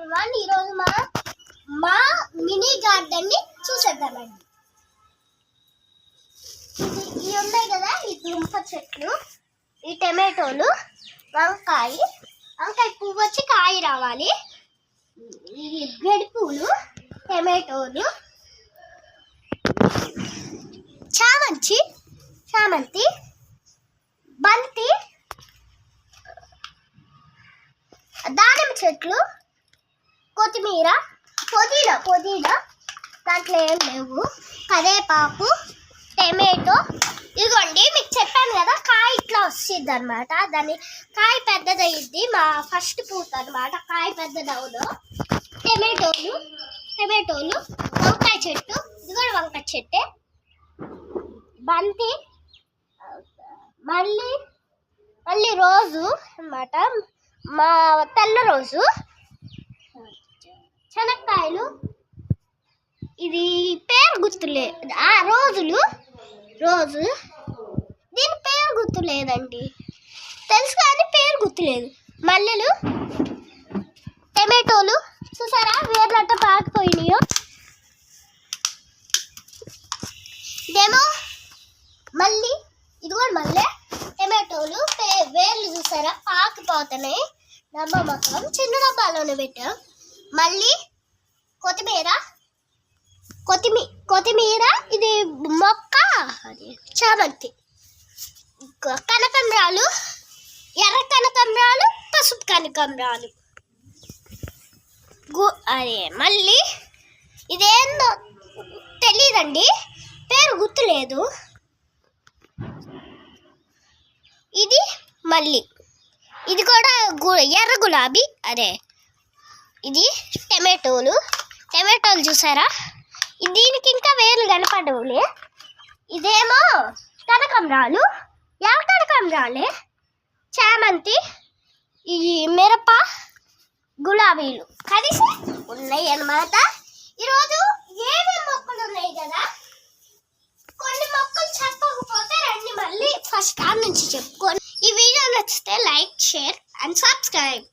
Everyone, ఈరోజు మా mini garden ని చూసేద్దామండి. ఇవి ఉన్నాయి కదా, ఈ దుంప చెట్లు, ఈ టమాటోలు, వంకాయ పువ్వు వచ్చి కాయ రావాలి, ఈ గడి పూలు, టమాటోలు, చామంతి, బంతి, దానిమ్మ చెట్లు, కొత్తిమీర, పుదీనా దాంట్లో ఏం లేవు, కరివేపాకు, టమాటో. ఇదిగోండి, మీకు చెప్పాను కదా, కాయ ఇట్లా వస్తుంది అనమాట. దాన్ని కాయ పెద్దదయ్యిద్ది, మా ఫస్ట్ పూత అనమాట. కాయ పెద్దదవును. టమాటోలు, వంకాయ చెట్టు, ఇది కూడా వంకాయ చెట్టే, బంతి, మళ్ళీ రోజు అన్నమాట, మా తెల్ల రోజు, శనక్కాయలు, ఇది పేరు గుర్తులేదు, రోజు దీని పేరు గుర్తులేదండి, తెలుసు కానీ పేరు గుర్తులేదు. మల్లెలు, టమాటోలు చూసారా వేర్లంట పాకిపోయినాయో. ఇదేమో ఇది కూడా మల్లె, టమాటోలు, వేర్లు చూసారా పాకిపోతున్నాయి. డబ్బా మొత్తం చిన్న డబ్బాలోనే పెట్టాం. మళ్ళీ కొత్తిమీర, ఇది మొక్క, అది చామంతి, కనకంబరాలు, ఎర్ర కనకంబరాలు, పసుపు కనకంబరాలు. అదే మళ్ళీ ఇదేందో తెలీదండి, పేరు గుర్తులేదు. ఇది మళ్ళీ ఇది కూడా ఎర్ర గులాబీ. అదే ఇది టమాటోలు చూసారా, దీనికి ఇంకా వేర్లు కనపడవులే. ఇదేమో కనకంబరాలు, ఎర్ర కనకంబరాలే, చామంతి, ఈ మిరప, గులాబీలు కలిసి ఉన్నాయి అన్నమాట. ఈరోజు ఏమేమి మొక్కలు ఉన్నాయి కదా, కొన్ని మొక్కలు చెప్పకపోతే రండి మళ్ళీ ఫస్ట్ కాడ నుంచి చెప్పుకోండి. ఈ వీడియో నచ్చితే లైక్, షేర్ అండ్ సబ్స్క్రైబ్.